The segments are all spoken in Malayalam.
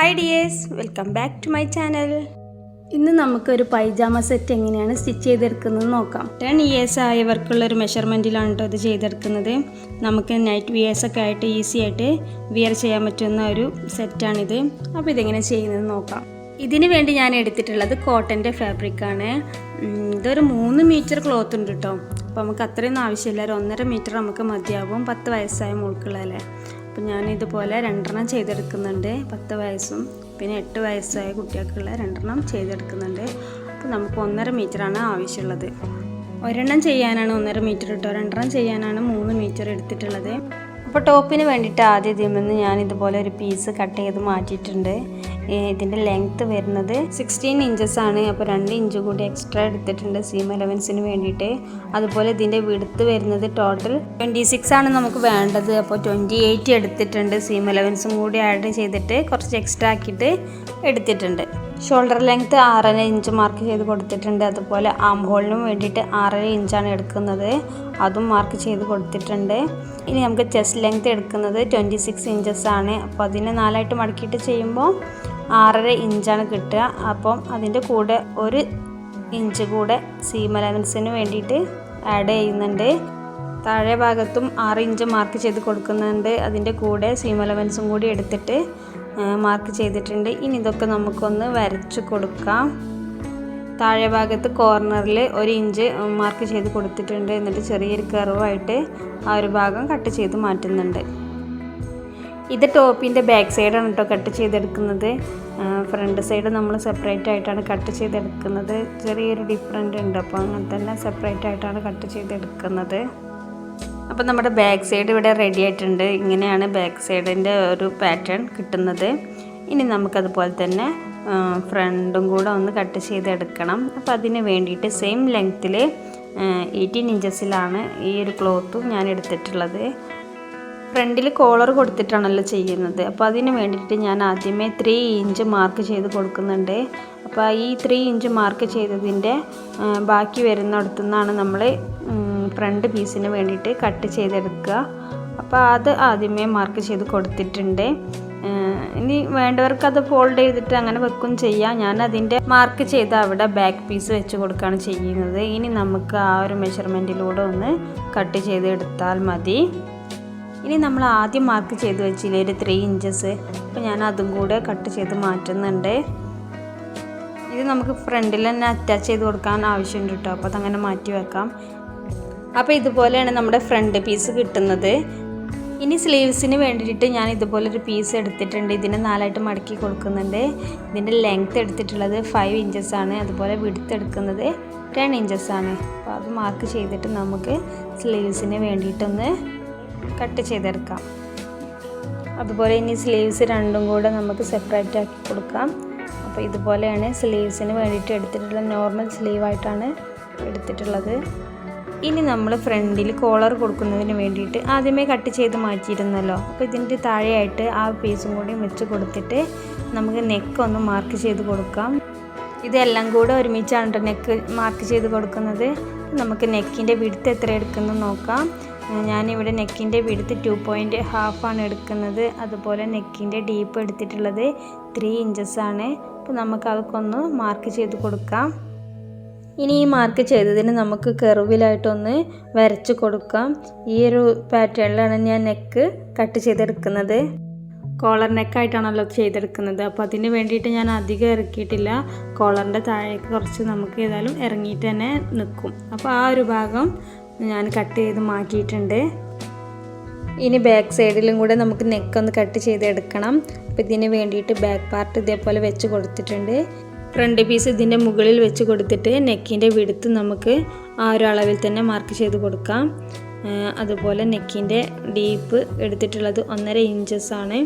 Hi dears, welcome back to my channel. ഇന്ന് നമുക്കൊരു പൈജാമ സെറ്റ് എങ്ങനെയാണ് സ്റ്റിച്ച് ചെയ്തെടുക്കുന്നത് നോക്കാം. 10 ഇയേഴ്സ് ആയവർക്കുള്ളൊരു മെഷർമെൻറ്റിലാണ് കേട്ടോ ഇത് ചെയ്തെടുക്കുന്നത്. നമുക്ക് നൈറ്റ് വിയേഴ്സൊക്കെ ആയിട്ട് ഈസി ആയിട്ട് വിയർ ചെയ്യാൻ പറ്റുന്ന ഒരു സെറ്റാണിത്. അപ്പോൾ ഇതെങ്ങനെ ചെയ്യുന്നത് നോക്കാം. ഇതിന് വേണ്ടി ഞാൻ എടുത്തിട്ടുള്ളത് കോട്ടൻ്റെ ഫാബ്രിക്കാണ്. ഇതൊരു 3 മീറ്റർ ക്ലോത്ത് ഉണ്ട് കേട്ടോ. അപ്പോൾ നമുക്ക് അത്രയൊന്നും ആവശ്യമില്ല, ഒരു 1.5 മീറ്റർ നമുക്ക് മതിയാവും. 10 വയസ്സായ മോൾക്കുള്ളതല്ലേ. അപ്പോൾ ഞാനിതുപോലെ 2 ചെയ്തെടുക്കുന്നുണ്ട്. 10 വയസ്സും പിന്നെ 8 വയസ്സായ കുട്ടികൾക്കുള്ള 2 ചെയ്തെടുക്കുന്നുണ്ട്. അപ്പോൾ നമുക്ക് 1.5 മീറ്ററാണ് ആവശ്യമുള്ളത്. ഒരെണ്ണം ചെയ്യാനാണ് 1.5 മീറ്റർ കേട്ടോ, 2 ചെയ്യാനാണ് 3 മീറ്റർ എടുത്തിട്ടുള്ളത്. അപ്പോൾ ടോപ്പിന് വേണ്ടിയിട്ട് ആദ്യം ഇതിൽ ഞാൻ ഇതുപോലെ ഒരു പീസ് കട്ട് ചെയ്ത് മാറ്റിയിട്ടുണ്ട്. ഇതിൻ്റെ ലെങ്ത്ത് വരുന്നത് 16 ഇഞ്ചസ് ആണ്. അപ്പോൾ 2 ഇഞ്ച് കൂടി എക്സ്ട്രാ എടുത്തിട്ടുണ്ട് സീം അലവൻസിന് വേണ്ടിയിട്ട്. അതുപോലെ ഇതിൻ്റെ വിഡ്ത്ത് വരുന്നത് ടോട്ടൽ 26 ആണ് നമുക്ക് വേണ്ടത്. അപ്പോൾ 28 എടുത്തിട്ടുണ്ട്. സീം അലവൻസും കൂടി ആഡ് ചെയ്തിട്ട് കുറച്ച് എക്സ്ട്രാ ആക്കിയിട്ട് എടുത്തിട്ടുണ്ട്. ഷോൾഡർ ലെങ്ത്ത് 6.5 ഇഞ്ച് മാർക്ക് ചെയ്ത് കൊടുത്തിട്ടുണ്ട്. അതുപോലെ ആം ഹോളിനും വേണ്ടിയിട്ട് 6.5 ഇഞ്ചാണ് എടുക്കുന്നത്, അതും മാർക്ക് ചെയ്ത് കൊടുത്തിട്ടുണ്ട്. ഇനി നമുക്ക് ചെസ്റ്റ് ലെങ്ത്ത് എടുക്കുന്നത് 26 ഇഞ്ചസ് ആണ്. അപ്പോൾ അതിനെ 4 മടക്കിയിട്ട് ചെയ്യുമ്പോൾ 6.5 ഇഞ്ചാണ് കിട്ടുക. അപ്പം അതിൻ്റെ കൂടെ 1 ഇഞ്ച് കൂടെ സീം അലവൻസിന് വേണ്ടിയിട്ട് ആഡ് ചെയ്യുന്നുണ്ട്. താഴെ ഭാഗത്തും 6 ഇഞ്ച് മാർക്ക് ചെയ്ത് കൊടുക്കുന്നുണ്ട്. അതിൻ്റെ കൂടെ സീം അലവൻസും കൂടി എടുത്തിട്ട് മാർക്ക് ചെയ്തിട്ടുണ്ട്. ഇനി ഇതൊക്കെ നമുക്കൊന്ന് വരച്ച് കൊടുക്കാം. താഴെ ഭാഗത്ത് കോർണറിൽ 1 ഇഞ്ച് മാർക്ക് ചെയ്ത് കൊടുത്തിട്ടുണ്ട്. എന്നിട്ട് ചെറിയൊരു കർവായിട്ട് ആ ഒരു ഭാഗം കട്ട് ചെയ്ത് മാറ്റുന്നുണ്ട്. ഇത് ടോപ്പിൻ്റെ ബാക്ക് സൈഡാണ് കേട്ടോ കട്ട് ചെയ്തെടുക്കുന്നത്. ഫ്രണ്ട് സൈഡ് നമ്മൾ സെപ്പറേറ്റ് ആയിട്ടാണ് കട്ട് ചെയ്തെടുക്കുന്നത്. ചെറിയൊരു ഡിഫറൻറ്റ് ഉണ്ട്. അപ്പോൾ അങ്ങനെ തന്നെ സെപ്പറേറ്റ് ആയിട്ടാണ് കട്ട് ചെയ്തെടുക്കുന്നത്. അപ്പോൾ നമ്മുടെ ബാക്ക് സൈഡ് ഇവിടെ റെഡി ആയിട്ടുണ്ട്. ഇങ്ങനെയാണ് ബാക്ക് സൈഡിൻ്റെ ഒരു പാറ്റേൺ കിട്ടുന്നത്. ഇനി നമുക്കതുപോലെ തന്നെ ഫ്രണ്ടും കൂടെ ഒന്ന് കട്ട് ചെയ്തെടുക്കണം. അപ്പോൾ അതിന് വേണ്ടിയിട്ട് സെയിം ലെങ്ത്തിൽ 18 ഇഞ്ചസിലാണ് ഈ ഒരു ക്ലോത്തും ഞാൻ എടുത്തിട്ടുള്ളത്. ഫ്രണ്ടിൽ കോളർ കൊടുത്തിട്ടാണല്ലോ ചെയ്യുന്നത്. അപ്പോൾ അതിന് വേണ്ടിയിട്ട് ഞാൻ ആദ്യമേ 3 ഇഞ്ച് മാർക്ക് ചെയ്ത് കൊടുക്കുന്നുണ്ട്. അപ്പോൾ ഈ 3 ഇഞ്ച് മാർക്ക് ചെയ്തതിൻ്റെ ബാക്കി വരുന്നിടത്തുനിന്നാണ് നമ്മൾ ഫ്രണ്ട് പീസിന് വേണ്ടിയിട്ട് കട്ട് ചെയ്തെടുക്കുക. അപ്പോൾ അത് ആദ്യമേ മാർക്ക് ചെയ്ത് കൊടുത്തിട്ടുണ്ട്. ഇനി വേണ്ടവർക്ക് അത് ഫോൾഡ് ചെയ്തിട്ട് അങ്ങനെ വെക്കും ചെയ്യാം. ഞാൻ അതിൻ്റെ മാർക്ക് ചെയ്ത് അവിടെ ബാക്ക് പീസ് വെച്ച് കൊടുക്കുകയാണ് ചെയ്യുന്നത്. ഇനി നമുക്ക് ആ ഒരു മെഷർമെൻറ്റിലൂടെ ഒന്ന് കട്ട് ചെയ്തെടുത്താൽ മതി. ഇനി നമ്മൾ ആദ്യം മാർക്ക് ചെയ്ത് വെച്ചില്ലേ ഒരു 3 ഇഞ്ചസ്, അപ്പോൾ ഞാൻ അതും കൂടെ കട്ട് ചെയ്ത് മാറ്റുന്നുണ്ട്. ഇത് നമുക്ക് ഫ്രണ്ടിൽ തന്നെ അറ്റാച്ച് ചെയ്ത് കൊടുക്കാൻ ആവശ്യമുണ്ട് കേട്ടോ. അപ്പോൾ അതങ്ങനെ മാറ്റി വെക്കാം. അപ്പോൾ ഇതുപോലെയാണ് നമ്മുടെ ഫ്രണ്ട് പീസ് കിട്ടുന്നത്. ഇനി സ്ലീവ്സിന് വേണ്ടിയിട്ട് ഞാൻ ഇതുപോലൊരു പീസ് എടുത്തിട്ടുണ്ട്. ഇതിനെ 4 മടക്കി കൊടുക്കുന്നുണ്ട്. ഇതിൻ്റെ ലെങ്ത്ത് എടുത്തിട്ടുള്ളത് 5 ഇഞ്ചസ് ആണ്. അതുപോലെ വിഡ്ത്ത് എടുക്കുന്നത് 10 ഇഞ്ചസ് ആണ്. അപ്പോൾ അത് മാർക്ക് ചെയ്തിട്ട് നമുക്ക് സ്ലീവ്സിന് വേണ്ടിയിട്ടൊന്ന് കട്ട് ചെയ്തെടുക്കാം. അതുപോലെ ഇനി സ്ലീവ്സ് രണ്ടും കൂടെ നമുക്ക് സെപ്പറേറ്റ് ആക്കി കൊടുക്കാം. അപ്പോൾ ഇതുപോലെയാണ് സ്ലീവ്സിന് വേണ്ടിയിട്ട് എടുത്തിട്ടുള്ള നോർമൽ സ്ലീവായിട്ടാണ് എടുത്തിട്ടുള്ളത്. ഇനി നമ്മൾ ഫ്രണ്ടിൽ കോളർ കൊടുക്കുന്നതിന് വേണ്ടിയിട്ട് ആദ്യമേ കട്ട് ചെയ്ത് മാറ്റിയിരുന്നല്ലോ. അപ്പോൾ ഇതിൻ്റെ താഴെയായിട്ട് ആ പീസും കൂടി വെച്ച് കൊടുത്തിട്ട് നമുക്ക് നെക്ക് ഒന്ന് മാർക്ക് ചെയ്ത് കൊടുക്കാം. ഇതെല്ലാം കൂടെ ഒരുമിച്ചാണ് കേട്ടോ നെക്ക് മാർക്ക് ചെയ്ത് കൊടുക്കുന്നത്. നമുക്ക് നെക്കിൻ്റെ വിഡ്ത്ത് എത്ര എടുക്കുന്നു നോക്കാം. ഞാനിവിടെ നെക്കിൻ്റെ വിഡ്ത്ത് 2.5 ആണ് എടുക്കുന്നത്. അതുപോലെ നെക്കിൻ്റെ ഡീപ്പ് എടുത്തിട്ടുള്ളത് 3 ഇഞ്ചസ് ആണ്. അപ്പോൾ നമുക്ക് അതൊക്കെ ഒന്ന് മാർക്ക് ചെയ്ത് കൊടുക്കാം. ഇനി ഈ മാർക്ക് ചെയ്തതിന് നമുക്ക് കർവിലായിട്ടൊന്ന് വരച്ച് കൊടുക്കാം. ഈ ഒരു പാറ്റേണിലാണ് ഞാൻ നെക്ക് കട്ട് ചെയ്തെടുക്കുന്നത്. കോളർ നെക്കായിട്ടാണല്ലോ ചെയ്തെടുക്കുന്നത്. അപ്പോൾ അതിന് വേണ്ടിയിട്ട് ഞാൻ അധികം ഇറക്കിയിട്ടില്ല. കോളറിൻ്റെ താഴേക്ക് കുറച്ച് നമുക്ക് ഏതായാലും ഇറങ്ങിയിട്ട് തന്നെ നിൽക്കും. അപ്പോൾ ആ ഒരു ഭാഗം ഞാൻ കട്ട് ചെയ്ത് മാറ്റിയിട്ടുണ്ട്. ഇനി ബാക്ക് സൈഡിലും കൂടെ നമുക്ക് നെക്കൊന്ന് കട്ട് ചെയ്തെടുക്കണം. അപ്പോൾ ഇതിന് വേണ്ടിയിട്ട് ബാക്ക് പാർട്ട് ഇതേപോലെ വെച്ച് കൊടുത്തിട്ടുണ്ട്. ഫ്രണ്ട് പീസ് ഇതിൻ്റെ മുകളിൽ വെച്ച് കൊടുത്തിട്ട് നെക്കിൻ്റെ വിഡ്ത്ത് നമുക്ക് ആ ഒരു അളവിൽ തന്നെ മാർക്ക് ചെയ്ത് കൊടുക്കാം. അതുപോലെ നെക്കിൻ്റെ ഡീപ്പ് എടുത്തിട്ടുള്ളത് 1.5 ഇഞ്ചസ് ആണ്.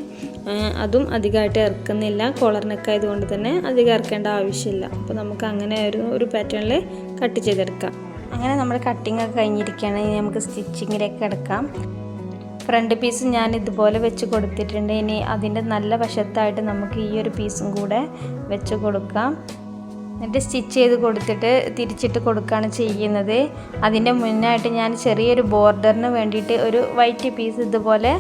അതും അധികമായിട്ട് ഇറക്കുന്നില്ല. കോളർ നെക്കായതുകൊണ്ട് തന്നെ അധികം ഇറക്കേണ്ട ആവശ്യമില്ല. അപ്പോൾ നമുക്ക് അങ്ങനെ ഒരു പാറ്റേണിൽ കട്ട് ചെയ്തെടുക്കാം. അങ്ങനെ നമ്മൾ കട്ടിങ് ഒക്കെ കഴിഞ്ഞിരിക്കുകയാണ്. ഇനി നമുക്ക് സ്റ്റിച്ചിങ്ങിലേക്ക് കിടക്കാം. ഫ്രണ്ട് പീസ് ഞാൻ ഇതുപോലെ വെച്ച് കൊടുത്തിട്ടുണ്ട്. ഇനി അതിൻ്റെ നല്ല വശത്തായിട്ട് നമുക്ക് ഈ ഒരു പീസും കൂടെ വെച്ച് കൊടുക്കാം. എന്നിട്ട് സ്റ്റിച്ച് ചെയ്ത് കൊടുത്തിട്ട് തിരിച്ചിട്ട് കൊടുക്കുകയാണ് ചെയ്യുന്നത്. അതിൻ്റെ മുന്നായിട്ട് ഞാൻ ചെറിയൊരു ബോർഡറിന് വേണ്ടിയിട്ട് ഒരു വൈറ്റ് പീസ് ഇതുപോലെ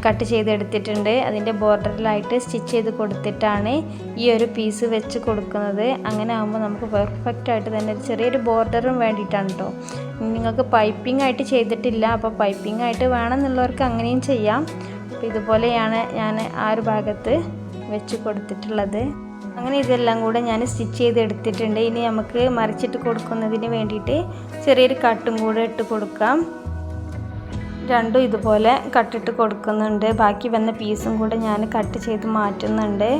കട്ട് ചെയ്തെടുത്തിട്ടുണ്ട്. അതിൻ്റെ ബോർഡറിലായിട്ട് സ്റ്റിച്ച് ചെയ്ത് കൊടുത്തിട്ടാണ് ഈ ഒരു പീസ് വെച്ച് കൊടുക്കുന്നത്. അങ്ങനെ ആകുമ്പോൾ നമുക്ക് പെർഫെക്റ്റ് ആയിട്ട് തന്നെ ചെറിയൊരു ബോർഡറും വേണ്ടിയിട്ടാണ് കേട്ടോ. നിങ്ങൾക്ക് പൈപ്പിംഗ് ആയിട്ട് ചെയ്തിട്ടില്ല, അപ്പോൾ പൈപ്പിംഗ് ആയിട്ട് വേണമെന്നുള്ളവർക്ക് അങ്ങനെയും ചെയ്യാം. അപ്പോൾ ഇതുപോലെയാണ് ഞാൻ ആ ഒരു ഭാഗത്ത് വെച്ച് കൊടുത്തിട്ടുള്ളത്. അങ്ങനെ ഇതെല്ലാം കൂടെ ഞാൻ സ്റ്റിച്ച് ചെയ്തെടുത്തിട്ടുണ്ട്. ഇനി നമുക്ക് മറിച്ചിട്ട് കൊടുക്കുന്നതിന് വേണ്ടിയിട്ട് ചെറിയൊരു കട്ടും കൂടെ ഇട്ട് കൊടുക്കാം. രണ്ടും ഇതുപോലെ കട്ടിട്ട് കൊടുക്കുന്നുണ്ട്. ബാക്കി വന്ന പീസും കൂടെ ഞാൻ കട്ട് ചെയ്ത് മാറ്റുന്നുണ്ട്.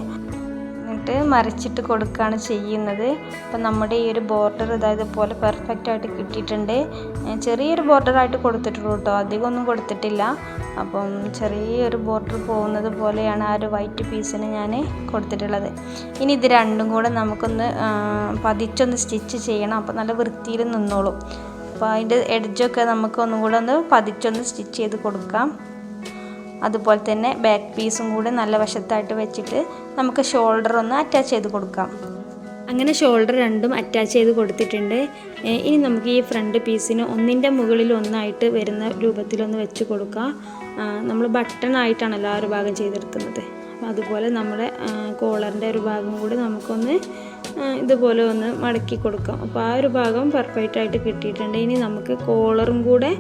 എന്നിട്ട് മറിച്ചിട്ട് കൊടുക്കുകയാണ് ചെയ്യുന്നത്. അപ്പം നമ്മുടെ ഈ ഒരു ബോർഡർ ഇതുപോലെ പെർഫെക്റ്റ് ആയിട്ട് കിട്ടിയിട്ടുണ്ട്. ചെറിയൊരു ബോർഡറായിട്ട് കൊടുത്തിട്ടുള്ളൂ കേട്ടോ, അധികമൊന്നും കൊടുത്തിട്ടില്ല. അപ്പം ചെറിയൊരു ബോർഡർ പോകുന്നത് പോലെയാണ് ആ ഒരു വൈറ്റ് പീസിന് ഞാൻ കൊടുത്തിട്ടുള്ളത്. ഇനി ഇത് രണ്ടും കൂടെ നമുക്കൊന്ന് പതിച്ചൊന്ന് സ്റ്റിച്ച് ചെയ്യണം. അപ്പോൾ നല്ല വൃത്തിയിൽ നിന്നോളും. അപ്പോൾ അതിൻ്റെ എഡ്ജൊക്കെ നമുക്ക് ഒന്നും കൂടെ ഒന്ന് പതിച്ചൊന്ന് സ്റ്റിച്ച് ചെയ്ത് കൊടുക്കാം. അതുപോലെ തന്നെ ബാക്ക് പീസും കൂടെ നല്ല വശത്തായിട്ട് വെച്ചിട്ട് നമുക്ക് ഷോൾഡർ ഒന്ന് അറ്റാച്ച് ചെയ്ത് കൊടുക്കാം. അങ്ങനെ ഷോൾഡർ രണ്ടും അറ്റാച്ച് ചെയ്ത് കൊടുത്തിട്ടുണ്ട്. ഇനി നമുക്ക് ഈ ഫ്രണ്ട് പീസിന് ഒന്നിൻ്റെ മുകളിൽ ഒന്നായിട്ട് വരുന്ന രൂപത്തിലൊന്ന് വെച്ച് കൊടുക്കാം. നമ്മൾ ബട്ടൺ ആയിട്ടാണല്ലോ ആ ഒരു ഭാഗം ചെയ്തെടുക്കുന്നത്. അപ്പോൾ അതുപോലെ നമ്മുടെ കോളറിൻ്റെ ഒരു ഭാഗം കൂടി നമുക്കൊന്ന് ഇതുപോലെ ഒന്ന് മടക്കി കൊടുക്കാം. അപ്പോൾ ആ ഒരു ഭാഗം പെർഫെക്റ്റ് ആയിട്ട് കിട്ടിയിട്ടുണ്ട്. ഇനി നമുക്ക് കോളറും കൂടെ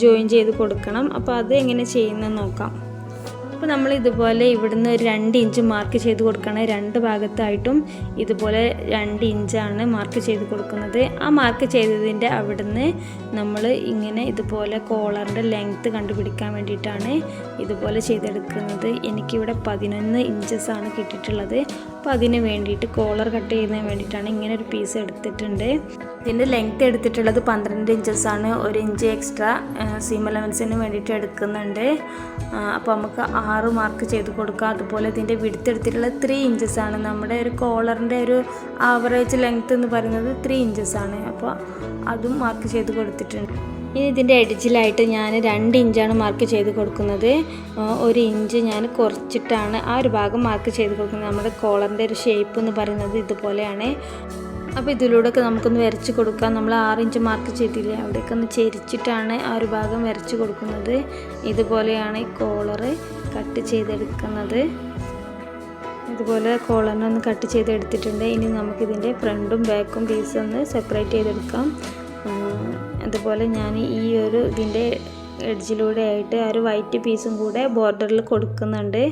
ജോയിൻ ചെയ്ത് കൊടുക്കണം. അപ്പോൾ അത് എങ്ങനെ ചെയ്യുന്നത് നോക്കാം. അപ്പോൾ നമ്മൾ ഇതുപോലെ ഇവിടുന്ന് ഒരു 2 ഇഞ്ച് മാർക്ക് ചെയ്ത് കൊടുക്കണം. രണ്ട് ഭാഗത്തായിട്ടും ഇതുപോലെ 2 ഇഞ്ചാണ് മാർക്ക് ചെയ്ത് കൊടുക്കുന്നത്. ആ മാർക്ക് ചെയ്തതിൻ്റെ അവിടുന്ന് നമ്മൾ ഇങ്ങനെ ഇതുപോലെ കോളറിൻ്റെ ലെങ്ത്ത് കണ്ടുപിടിക്കാൻ വേണ്ടിയിട്ടാണ് ഇതുപോലെ ചെയ്തെടുക്കുന്നത്. എനിക്കിവിടെ 11 ഇഞ്ചസാണ് കിട്ടിയിട്ടുള്ളത്. അപ്പോൾ അതിന് വേണ്ടിയിട്ട് കോളർ കട്ട് ചെയ്യുന്നതിന് വേണ്ടിയിട്ടാണ് ഇങ്ങനെ ഒരു പീസ് എടുത്തിട്ടുണ്ട്. ഇതിൻ്റെ ലെങ്ത്ത് എടുത്തിട്ടുള്ളത് 12 ഇഞ്ചസാണ്. 1 ഇഞ്ച് എക്സ്ട്രാ സീം അലവൻസിന് വേണ്ടിയിട്ട് എടുക്കുന്നുണ്ട്. അപ്പോൾ നമുക്ക് 6 മാർക്ക് ചെയ്ത് കൊടുക്കുക. അതുപോലെ ഇതിൻ്റെ വിഡ്ത്ത് എടുത്തിട്ടുള്ളത് 3 ഇഞ്ചസാണ്. നമ്മുടെ ഒരു കോളറിൻ്റെ ഒരു ആവറേജ് ലെങ്ത്ത് എന്ന് പറയുന്നത് 3 ഇഞ്ചസാണ്. അപ്പോൾ അതും മാർക്ക് ചെയ്ത് കൊടുത്തിട്ടുണ്ട്. ഇനി ഇതിൻ്റെ എഡ്ജിലായിട്ട് ഞാൻ 2 ഇഞ്ചാണ് മാർക്ക് ചെയ്ത് കൊടുക്കുന്നത്. 1 ഇഞ്ച് ഞാൻ കുറച്ചിട്ടാണ് ആ ഒരു ഭാഗം മാർക്ക് ചെയ്ത് കൊടുക്കുന്നത്. നമ്മുടെ കോളറിൻ്റെ ഒരു ഷേപ്പ് എന്ന് പറയുന്നത് ഇതുപോലെയാണ്. അപ്പോൾ ഇതിലൂടെയൊക്കെ നമുക്കൊന്ന് വരച്ച് കൊടുക്കാം. നമ്മൾ 6 ഇഞ്ച് മാർക്ക് ചെയ്തില്ലേ, അവിടെയൊക്കെ ഒന്ന് ചെരിച്ചിട്ടാണ് ആ ഒരു ഭാഗം വരച്ച് കൊടുക്കുന്നത്. ഇതുപോലെയാണ് ഈ കോളറ് കട്ട് ചെയ്തെടുക്കുന്നത്. ഇതുപോലെ കോളറിനൊന്ന് കട്ട് ചെയ്തെടുത്തിട്ടുണ്ട്. ഇനി നമുക്കിതിൻ്റെ ഫ്രണ്ടും ബാക്കും പീസ് ഒന്ന് സെപ്പറേറ്റ് ചെയ്തെടുക്കാം. അതുപോലെ ഞാൻ ഈ ഒരു ഇതിൻ്റെ എഡ്ജിലൂടെ ആയിട്ട് ആ ഒരു വൈറ്റ് പീസും കൂടെ ബോർഡറിൽ കൊടുക്കുന്നുണ്ട്.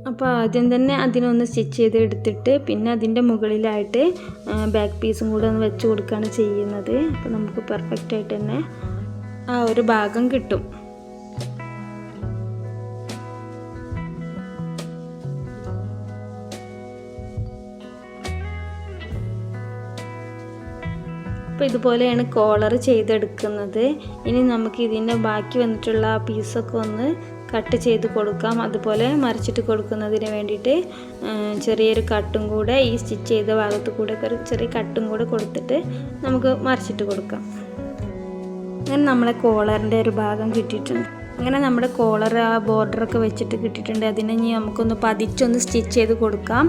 അപ്പോൾ ആദ്യം തന്നെ അതിനൊന്ന് സ്റ്റിച്ച് ചെയ്ത് എടുത്തിട്ട് പിന്നെ അതിൻ്റെ മുകളിലായിട്ട് ബാക്ക് പീസും കൂടെ ഒന്ന് വെച്ച് കൊടുക്കുകയാണ് ചെയ്യുന്നത്. അപ്പോൾ നമുക്ക് പെർഫെക്റ്റ് ആയിട്ട് തന്നെ ആ ഒരു ഭാഗം കിട്ടും. അപ്പോൾ ഇതുപോലെയാണ് കോളർ ചെയ്തെടുക്കുന്നത്. ഇനി നമുക്ക് ഇതിൻ്റെ ബാക്കി വന്നിട്ടുള്ള ആ പീസൊക്കെ ഒന്ന് കട്ട് ചെയ്ത് കൊടുക്കാം. അതുപോലെ മറിച്ചിട്ട് കൊടുക്കുന്നതിന് വേണ്ടിയിട്ട് ചെറിയൊരു കട്ടും കൂടെ ഈ സ്റ്റിച്ച് ചെയ്ത ഭാഗത്ത് കൂടെ ഒരു ചെറിയ കട്ടും കൂടെ കൊടുത്തിട്ട് നമുക്ക് മറിച്ചിട്ട് കൊടുക്കാം. അങ്ങനെ നമ്മളെ കോളറിൻ്റെ ഒരു ഭാഗം കിട്ടിയിട്ടുണ്ട്. അങ്ങനെ നമ്മുടെ കോളർ ആ ബോർഡറൊക്കെ വെച്ചിട്ട് കിട്ടിയിട്ടുണ്ട്. അതിനെ ഇനി നമുക്കൊന്ന് പതിച്ചൊന്ന് സ്റ്റിച്ച് ചെയ്ത് കൊടുക്കാം.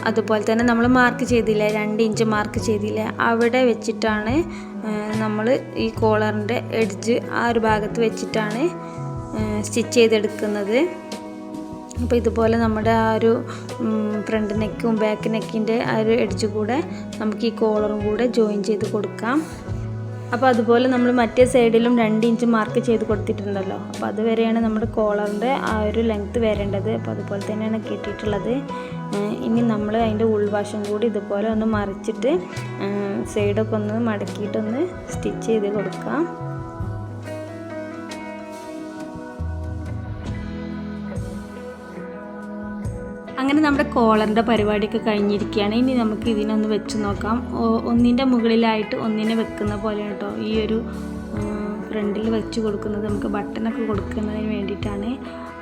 അതുപോലെ തന്നെ നമ്മൾ മാർക്ക് ചെയ്തില്ലേ, 2 ഇഞ്ച് മാർക്ക് ചെയ്തില്ലേ, അവിടെ വെച്ചിട്ടാണ് നമ്മൾ ഈ കോളറിൻ്റെ എഡ്ജ് ആ ഒരു ഭാഗത്ത് വെച്ചിട്ടാണ് സ്റ്റിച്ച് ചെയ്തെടുക്കുന്നത്. അപ്പോൾ ഇതുപോലെ നമ്മുടെ ആ ഒരു ഫ്രണ്ട് നെക്കും ബാക്ക് നെക്കിൻ്റെ ആ ഒരു എഡ്ജ് കൂടെ നമുക്ക് ഈ കോളറും കൂടെ ജോയിൻ ചെയ്ത് കൊടുക്കാം. അപ്പോൾ അതുപോലെ നമ്മൾ മറ്റേ സൈഡിലും 2 ഇഞ്ച് മാർക്ക് ചെയ്ത് കൊടുത്തിട്ടുണ്ടല്ലോ. അപ്പോൾ അതുവരെയാണ് നമ്മുടെ കോളറിൻ്റെ ആ ഒരു ലെങ്ത്ത് വരേണ്ടത്. അപ്പോൾ അതുപോലെ തന്നെയാണ് കിട്ടിയിട്ടുള്ളത്. ഇനി നമ്മൾ അതിൻ്റെ ഉൾവശം കൂടി ഇതുപോലെ ഒന്ന് മറിച്ചിട്ട് സൈഡൊക്കെ ഒന്ന് മടക്കിയിട്ടൊന്ന് സ്റ്റിച്ച് ചെയ്ത് കൊടുക്കാം. അങ്ങനെ നമ്മുടെ കോളറിൻ്റെ പരിപാടിയൊക്കെ കഴിഞ്ഞിരിക്കുകയാണ്. ഇനി നമുക്ക് ഇതിനൊന്ന് വെച്ച് നോക്കാം. ഒന്നിൻ്റെ മുകളിലായിട്ട് ഒന്നിനെ വെക്കുന്ന പോലെയാണ് കേട്ടോ ഈ ഒരു ഫ്രണ്ടിൽ വെച്ച് കൊടുക്കുന്നത്. നമുക്ക് ബട്ടണൊക്കെ കൊടുക്കുന്നതിന് വേണ്ടിയിട്ടാണ്.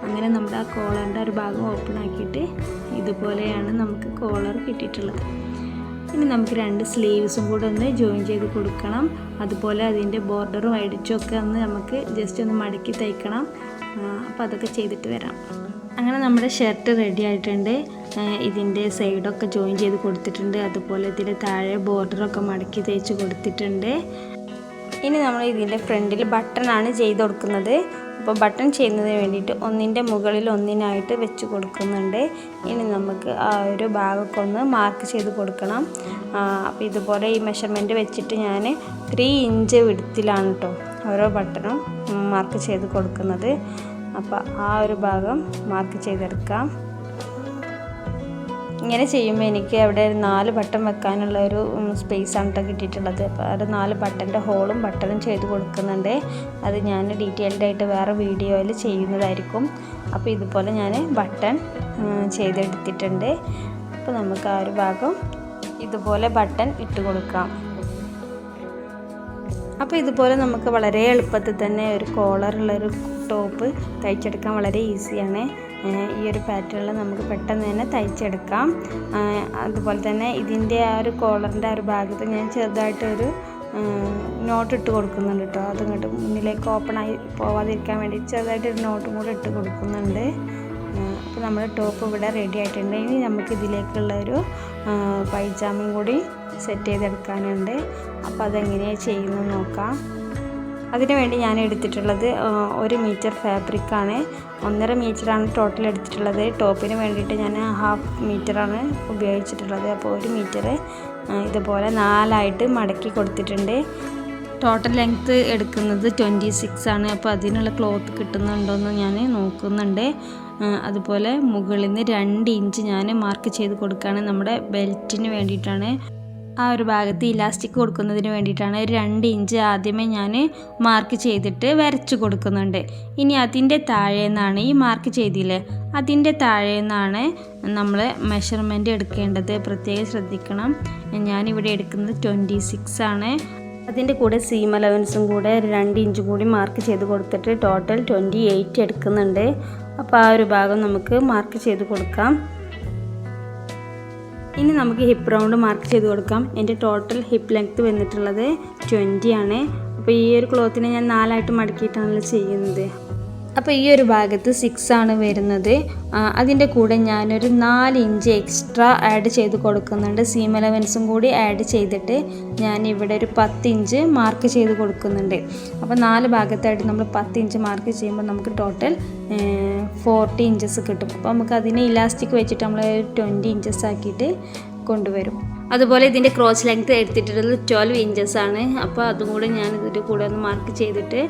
അങ്ങനെ നമ്മുടെ ആ കോളറിൻ്റെ ഒരു ഭാഗം ഓപ്പൺ ആക്കിയിട്ട് ഇതുപോലെയാണ് നമുക്ക് കോളർ കിട്ടിയിട്ടുള്ളത്. ഇനി നമുക്ക് 2 സ്ലീവ്സും കൂടെ ഒന്ന് ജോയിൻ ചെയ്ത് കൊടുക്കണം. അതുപോലെ അതിൻ്റെ ബോർഡറും എഡ്ജും ഒക്കെ ഒന്ന് നമുക്ക് ജസ്റ്റ് ഒന്ന് മടക്കി തയ്ക്കണം. അപ്പോൾ അതൊക്കെ ചെയ്തിട്ട് വരാം. അങ്ങനെ നമ്മുടെ ഷർട്ട് റെഡി ആയിട്ടുണ്ട്. ഇതിൻ്റെ സൈഡൊക്കെ ജോയിൻ ചെയ്ത് കൊടുത്തിട്ടുണ്ട്. അതുപോലെ ഇതിൻ്റെ താഴെ ബോർഡറൊക്കെ മടക്കി തയ്ച്ച് കൊടുത്തിട്ടുണ്ട്. ഇനി നമ്മൾ ഇതിൻ്റെ ഫ്രണ്ടിൽ ബട്ടണാണ് ചെയ്ത് കൊടുക്കുന്നത്. അപ്പോൾ ബട്ടൺ ചെയ്യുന്നതിന് വേണ്ടിയിട്ട് ഒന്നിൻ്റെ മുകളിൽ ഒന്നിനായിട്ട് വെച്ച് കൊടുക്കുന്നുണ്ട്. ഇനി നമുക്ക് ആ ഒരു ഭാഗമൊക്കെ ഒന്ന് മാർക്ക് ചെയ്ത് കൊടുക്കണം. അപ്പോൾ ഇതുപോലെ ഈ മെഷർമെൻറ്റ് വെച്ചിട്ട് ഞാൻ 3 ഇഞ്ച് വിഡ്ത്തിലാണ് കേട്ടോ ഓരോ ബട്ടണും മാർക്ക് ചെയ്ത് കൊടുക്കുന്നത്. അപ്പോൾ ആ ഒരു ഭാഗം മാർക്ക് ചെയ്തെടുക്കാം. ഇങ്ങനെ ചെയ്യുമ്പോൾ എനിക്ക് അവിടെ 4 ബട്ടൺ വെക്കാനുള്ള ഒരു സ്പേസാണ് കേട്ടോ കിട്ടിയിട്ടുള്ളത്. അപ്പോൾ അത് 4 ബട്ടൻ്റെ ഹോളും ബട്ടണും ചെയ്ത് കൊടുക്കുന്നുണ്ട്. അത് ഞാൻ ഡീറ്റെയിൽഡായിട്ട് വേറെ വീഡിയോയിൽ ചെയ്യുന്നതായിരിക്കും. അപ്പോൾ ഇതുപോലെ ഞാൻ ബട്ടൺ ചെയ്തെടുത്തിട്ടുണ്ട്. അപ്പോൾ നമുക്ക് ആ ഒരു ഭാഗം ഇതുപോലെ ബട്ടൺ ഇട്ട് കൊടുക്കാം. അപ്പോൾ ഇതുപോലെ നമുക്ക് വളരെ എളുപ്പത്തിൽ തന്നെ ഒരു കോളറുള്ളൊരു ടോപ്പ് തയ്ച്ചെടുക്കാൻ വളരെ ഈസിയാണ്. ഈ ഒരു പാറ്റേണിൽ നമുക്ക് പെട്ടെന്ന് തന്നെ തയ്ച്ചെടുക്കാം. അതുപോലെ തന്നെ ഇതിൻ്റെ ആ ഒരു കോളറിൻ്റെ ആ ഒരു ഭാഗത്ത് ഞാൻ ചെറുതായിട്ടൊരു നോട്ട് ഇട്ട് കൊടുക്കുന്നുണ്ട് കേട്ടോ. അതിങ്ങോട്ട് മുന്നിലേക്ക് ഓപ്പണായി പോവാതിരിക്കാൻ വേണ്ടി ചെറുതായിട്ടൊരു നോട്ടും കൂടെ ഇട്ട് കൊടുക്കുന്നുണ്ട്. അപ്പോൾ നമ്മുടെ ടോപ്പ് ഇവിടെ റെഡി ആയിട്ടുണ്ട്. ഇനി നമുക്ക് ഇതിലേക്കുള്ളൊരു പൈജാമയും കൂടി സെറ്റ് ചെയ്തെടുക്കാനുണ്ട്. അപ്പോൾ അതെങ്ങനെയാണ് ചെയ്യുന്നത് നോക്കാം. അതിനു വേണ്ടി ഞാൻ എടുത്തിട്ടുള്ളത് 1 മീറ്റർ ഫാബ്രിക്കാണ്. 1.5 മീറ്ററാണ് ടോട്ടൽ എടുത്തിട്ടുള്ളത്. ടോപ്പിന് വേണ്ടിയിട്ട് ഞാൻ 1/2 മീറ്ററാണ് ഉപയോഗിച്ചിട്ടുള്ളത്. അപ്പോൾ 1 മീറ്റർ ഇതുപോലെ 4ആയിട്ട് മടക്കി കൊടുത്തിട്ടുണ്ട്. ടോട്ടൽ ലെങ്ത്ത് എടുക്കുന്നത് 26 ആണ്. അപ്പോൾ അതിനുള്ള ക്ലോത്ത് കിട്ടുന്നുണ്ടോയെന്ന് ഞാൻ നോക്കുന്നുണ്ട്. അതുപോലെ മുകളിൽ നിന്ന് 2 ഇഞ്ച് ഞാൻ മാർക്ക് ചെയ്ത് കൊടുക്കുകയാണ്. നമ്മുടെ ബെൽറ്റിന് വേണ്ടിയിട്ടാണ്. ആ ഒരു ഭാഗത്ത് ഇലാസ്റ്റിക് കൊടുക്കുന്നതിന് വേണ്ടിയിട്ടാണ് 2 ഇഞ്ച് ആദ്യമേ ഞാൻ മാർക്ക് ചെയ്തിട്ട് വരച്ച് കൊടുക്കുന്നുണ്ട്. ഇനി അതിൻ്റെ താഴെ നിന്നാണ് ഈ മാർക്ക് ചെയ്തില്ലേ, അതിൻ്റെ താഴെ നിന്നാണ് നമ്മൾ മെഷർമെൻറ്റ് എടുക്കേണ്ടത്. പ്രത്യേകം ശ്രദ്ധിക്കണം. ഞാനിവിടെ എടുക്കുന്നത് 26 ആണ്. അതിൻ്റെ കൂടെ സീം അലവൻസും കൂടെ 2 ഇഞ്ച് കൂടി മാർക്ക് ചെയ്ത് കൊടുത്തിട്ട് ടോട്ടൽ 28 എടുക്കുന്നുണ്ട്. അപ്പോൾ ആ ഒരു ഭാഗം നമുക്ക് മാർക്ക് ചെയ്ത് കൊടുക്കാം. ഇനി നമുക്ക് ഹിപ്പ് റൗണ്ട് മാർക്ക് ചെയ്ത് കൊടുക്കാം. എൻ്റെ ടോട്ടൽ ഹിപ്പ് ലെങ്ത്ത് വന്നിട്ടുള്ളത് 20 ആണ്. അപ്പോൾ ഈ ഒരു ക്ലോത്തിനെ ഞാൻ 4ആയിട്ട് മടക്കിയിട്ടാണല്ലോ ചെയ്യുന്നത്. അപ്പോൾ ഈ ഒരു ഭാഗത്ത് 6 ആണ് വരുന്നത്. അതിൻ്റെ കൂടെ ഞാനൊരു 4 ഇഞ്ച് എക്സ്ട്രാ ആഡ് ചെയ്ത് കൊടുക്കുന്നുണ്ട്. സീം അലവൻസും കൂടി ആഡ് ചെയ്തിട്ട് ഞാനിവിടെ ഒരു 10 ഇഞ്ച് മാർക്ക് ചെയ്ത് കൊടുക്കുന്നുണ്ട്. അപ്പോൾ 4 ഭാഗത്തായിട്ട് നമ്മൾ 10 ഇഞ്ച് മാർക്ക് ചെയ്യുമ്പോൾ നമുക്ക് ടോട്ടൽ 40 ഇഞ്ചസ് കിട്ടും. അപ്പോൾ നമുക്ക് അതിനെ ഇലാസ്റ്റിക് വെച്ചിട്ട് നമ്മൾ 20 ഇഞ്ചസ് ആക്കിയിട്ട് കൊണ്ടുവരും. അതുപോലെ ഇതിൻ്റെ ക്രോസ് ലെങ്ത്ത് എടുത്തിട്ടുള്ളത് 12 ഇഞ്ചസ് ആണ്. അപ്പോൾ അതും കൂടെ ഞാൻ ഇതിൻ്റെ കൂടെ ഒന്ന് മാർക്ക് ചെയ്തിട്ട്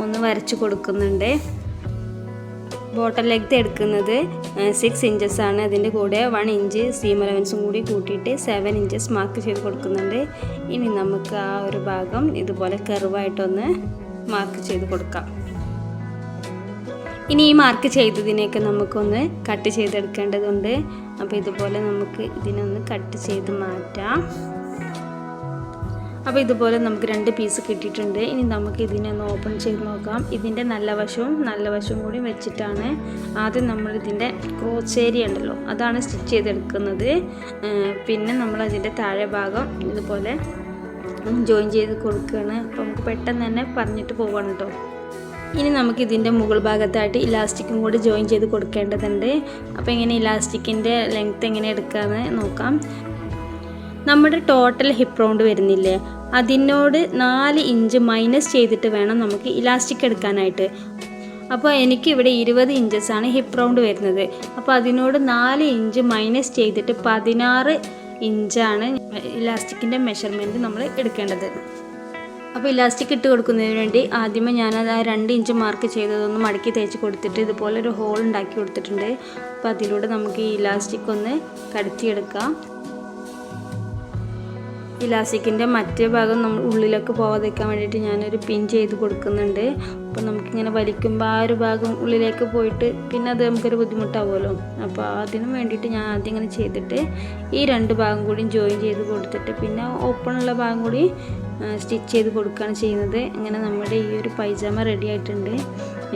ഒന്ന് വരച്ച് കൊടുക്കുന്നുണ്ട്. ബോട്ടം ലെങ്ത്ത് എടുക്കുന്നത് 6 ഇഞ്ചസ് ആണ്. അതിൻ്റെ കൂടെ 1 ഇഞ്ച് സീം അലവൻസും കൂടി കൂട്ടിയിട്ട് 7 ഇഞ്ചസ് മാർക്ക് ചെയ്ത് കൊടുക്കുന്നുണ്ട്. ഇനി നമുക്ക് ആ ഒരു ഭാഗം ഇതുപോലെ കർവായിട്ടൊന്ന് മാർക്ക് ചെയ്ത് കൊടുക്കാം. ഇനി ഈ മാർക്ക് ചെയ്തതിനെയൊക്കെ നമുക്കൊന്ന് കട്ട് ചെയ്തെടുക്കേണ്ടതുണ്ട്. അപ്പോൾ ഇതുപോലെ നമുക്ക് ഇതിനൊന്ന് കട്ട് ചെയ്ത് മാറ്റാം. അപ്പോൾ ഇതുപോലെ നമുക്ക് 2 പീസ് കിട്ടിയിട്ടുണ്ട്. ഇനി നമുക്ക് ഇതിനൊന്ന് ഓപ്പൺ ചെയ്ത് നോക്കാം. ഇതിൻ്റെ നല്ല വശവും കൂടി വെച്ചിട്ടാണ് ആദ്യം നമ്മളിതിൻ്റെ ക്രോച്ച് ഏരിയ ഉണ്ടല്ലോ അതാണ് സ്റ്റിച്ച് ചെയ്തെടുക്കുന്നത്. പിന്നെ നമ്മളതിൻ്റെ താഴെ ഭാഗം ഇതുപോലെ ജോയിൻ ചെയ്ത് കൊടുക്കുകയാണ്. അപ്പോൾ നമുക്ക് പെട്ടെന്ന് തന്നെ പറഞ്ഞിട്ട് പോകണം കേട്ടോ. ഇനി നമുക്ക് ഇതിൻ്റെ മുകൾ ഭാഗത്തായിട്ട് ഇലാസ്റ്റിക്കും കൂടി ജോയിൻ ചെയ്ത് കൊടുക്കേണ്ടതുണ്ട്. അപ്പോൾ ഇങ്ങനെ ഇലാസ്റ്റിക്കിൻ്റെ ലെങ്ത്ത് എങ്ങനെ എടുക്കാമെന്ന് നോക്കാം. നമ്മുടെ ടോട്ടൽ ഹിപ്പ് റൗണ്ട് വരുന്നില്ലേ, അതിനോട് 4 ഇഞ്ച് മൈനസ് ചെയ്തിട്ട് വേണം നമുക്ക് ഇലാസ്റ്റിക് എടുക്കാനായിട്ട്. അപ്പോൾ എനിക്കിവിടെ 20 ഇഞ്ചസാണ് ഹിപ്പ് റൗണ്ട് വരുന്നത്. അപ്പോൾ അതിനോട് 4 ഇഞ്ച് മൈനസ് ചെയ്തിട്ട് 16 ഇഞ്ചാണ് ഇലാസ്റ്റിക്കിൻ്റെ മെഷർമെൻറ്റ് നമ്മൾ എടുക്കേണ്ടത്. അപ്പോൾ ഇലാസ്റ്റിക് ഇട്ട് കൊടുക്കുന്നതിന് വേണ്ടി ആദ്യമേ ഞാനത് ആ 2 ഇഞ്ച് മാർക്ക് ചെയ്തതൊന്ന് മടക്കി തേച്ച് കൊടുത്തിട്ട് ഇതുപോലെ ഒരു ഹോൾ ഉണ്ടാക്കി കൊടുത്തിട്ടുണ്ട്. അപ്പോൾ അതിലൂടെ നമുക്ക് ഈ ഇലാസ്റ്റിക് ഒന്ന് കടത്തിയെടുക്കാം. ഇലാസ്റ്റിക്കിൻ്റെ മറ്റേ ഭാഗം നമ്മൾ ഉള്ളിലേക്ക് പോവാതിരിക്കാൻ വേണ്ടിയിട്ട് ഞാനൊരു പിൻ ചെയ്ത് കൊടുക്കുന്നുണ്ട്. അപ്പോൾ നമുക്കിങ്ങനെ വലിക്കുമ്പോൾ ആ ഒരു ഭാഗം ഉള്ളിലേക്ക് പോയിട്ട് പിന്നെ അത് നമുക്കൊരു ബുദ്ധിമുട്ടാവുമല്ലോ. അപ്പോൾ അതിന് വേണ്ടിയിട്ട് ഞാൻ ആദ്യം ഇങ്ങനെ ചെയ്തിട്ട് ഈ 2 ഭാഗം കൂടി ജോയിൻ ചെയ്ത് കൊടുത്തിട്ട് പിന്നെ ഓപ്പണുള്ള ഭാഗം കൂടി സ്റ്റിച്ച് ചെയ്ത് കൊടുക്കുകയാണ് ചെയ്യുന്നത്. അങ്ങനെ നമ്മുടെ ഈ ഒരു പൈജാമ റെഡി ആയിട്ടുണ്ട്.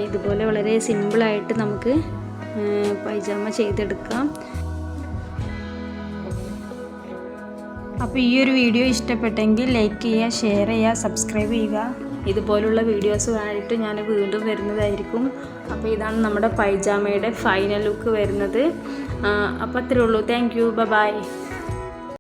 ഇതുപോലെ വളരെ സിമ്പിളായിട്ട് നമുക്ക് പൈജാമ ചെയ്തെടുക്കാം. അപ്പോൾ ഈ ഒരു വീഡിയോ ഇഷ്ടപ്പെട്ടെങ്കിൽ ലൈക്ക് ചെയ്യുക, ഷെയർ ചെയ്യുക, സബ്സ്ക്രൈബ് ചെയ്യുക. ഇതുപോലുള്ള വീഡിയോസുമായിട്ട് ഞാൻ വീണ്ടും വരുന്നതായിരിക്കും. അപ്പോൾ ഇതാണ് നമ്മുടെ പൈജാമയുടെ ഫൈനൽ ലുക്ക് വരുന്നത്. അപ്പോൾ അത്രേ ഉള്ളൂ. Thank you. ബൈ.